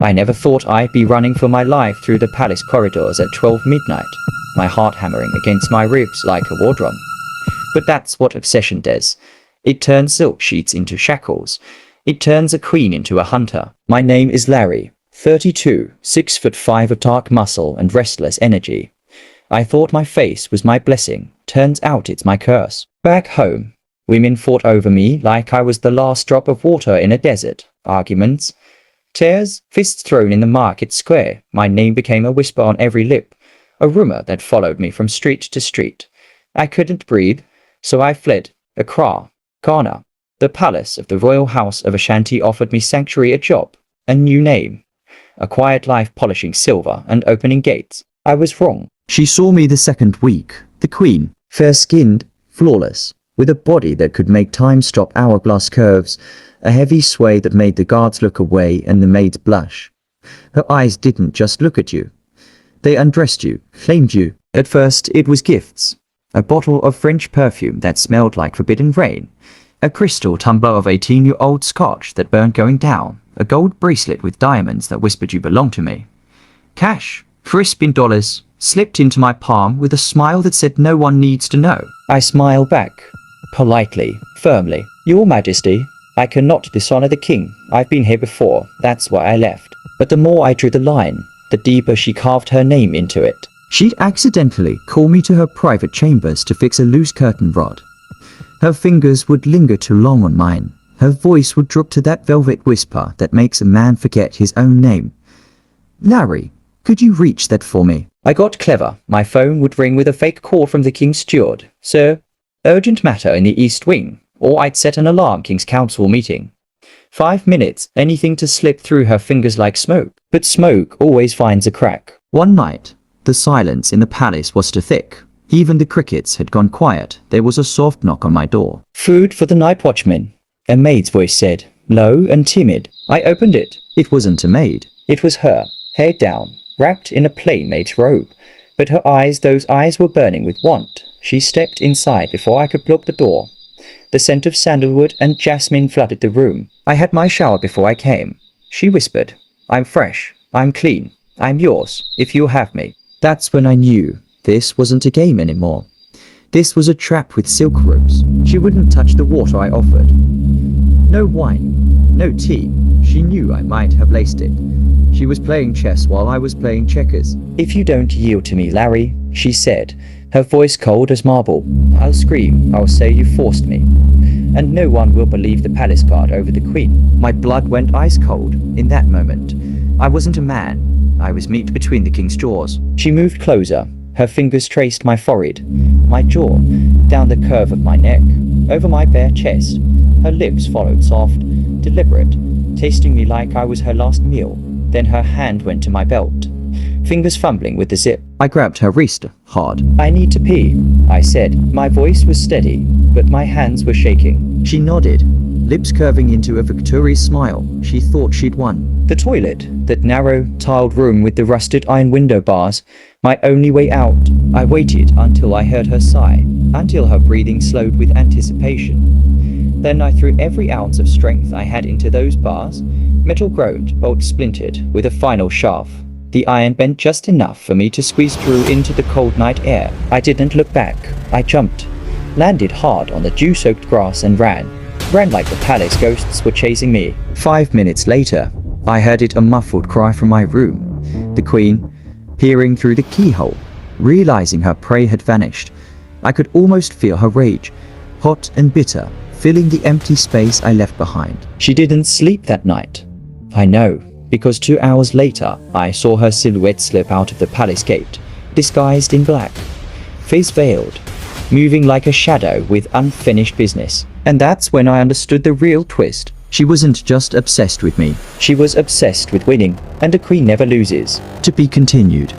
I never thought I'd be running for my life through the palace corridors at 12 midnight, my heart hammering against my ribs like a war drum. But that's what obsession does. It turns silk sheets into shackles. It turns a queen into a hunter. My name is Larry, 32, 6'5" of dark muscle and restless energy. I thought my face was my blessing. Turns out it's my curse. Back home, women fought over me like I was the last drop of water in a desert. Arguments, tears, fists thrown in the market square. My name became a whisper on every lip, a rumor that followed me from street to street. I couldn't breathe, so I fled. Accra, Ghana. The palace of the Royal House of Ashanti offered me sanctuary, a job, a new name, a quiet life polishing silver and opening gates. I was wrong. She saw me the second week, the queen, fair-skinned, flawless, with a body that could make time stop hourglass curves, a heavy sway that made the guards look away and the maids blush. Her eyes didn't just look at you. They undressed you, claimed you. At first it was gifts. A bottle of French perfume that smelled like forbidden rain. A crystal tumbler of 18-year-old scotch that burned going down. A gold bracelet with diamonds that whispered you belong to me. Cash, crisp in dollars, slipped into my palm with a smile that said no one needs to know. I smiled back, politely, firmly. Your Majesty, I cannot dishonor the king. I've been here before, that's why I left. But the more I drew the line, the deeper she carved her name into it. She'd accidentally call me to her private chambers to fix a loose curtain rod. Her fingers would linger too long on mine. Her voice would drop to that velvet whisper that makes a man forget his own name. Larry, could you reach that for me? I got clever. My phone would ring with a fake call from the King's steward. Sir, urgent matter in the East Wing. Or I'd set an alarm, King's Council meeting. 5 minutes, anything to slip through her fingers like smoke. But smoke always finds a crack. One night, the silence in the palace was too thick. Even the crickets had gone quiet. There was a soft knock on my door. Food for the night watchman, a maid's voice said, low and timid. I opened it. It wasn't a maid. It was her, hair down, wrapped in a plain maid's robe. But her eyes, those eyes were burning with want. She stepped inside before I could block the door. The scent of sandalwood and jasmine flooded the room. I had my shower before I came. She whispered, I'm fresh, I'm clean, I'm yours, if you'll have me. That's when I knew this wasn't a game anymore. This was a trap with silk ropes. She wouldn't touch the water I offered. No wine, no tea. She knew I might have laced it. She was playing chess while I was playing checkers. If you don't yield to me, Larry, she said, her voice cold as marble, I'll scream, I'll say you forced me. And no one will believe the palace guard over the queen. My blood went ice cold in that moment. I wasn't a man. I was meat between the king's jaws. She moved closer. Her fingers traced my forehead, my jaw, down the curve of my neck, over my bare chest. Her lips followed soft, deliberate, tasting me like I was her last meal. Then her hand went to my belt, fingers fumbling with the zip. I grabbed her wrist hard. I need to pee, I said. My voice was steady, but my hands were shaking. She nodded, lips curving into a victorious smile. She thought she'd won. The toilet, that narrow, tiled room with the rusted iron window bars, my only way out. I waited until I heard her sigh, until her breathing slowed with anticipation. Then I threw every ounce of strength I had into those bars. Metal groaned, bolt splintered, with a final shove. The iron bent just enough for me to squeeze through into the cold night air. I didn't look back. I jumped, landed hard on the dew-soaked grass and ran like the palace ghosts were chasing me. 5 minutes later, I heard a muffled cry from my room. The queen, peering through the keyhole, realizing her prey had vanished. I could almost feel her rage, hot and bitter, filling the empty space I left behind. She didn't sleep that night. I know, because 2 hours later, I saw her silhouette slip out of the palace gate, disguised in black, face veiled, moving like a shadow with unfinished business. And that's when I understood the real twist. She wasn't just obsessed with me. She was obsessed with winning, and a queen never loses. To be continued.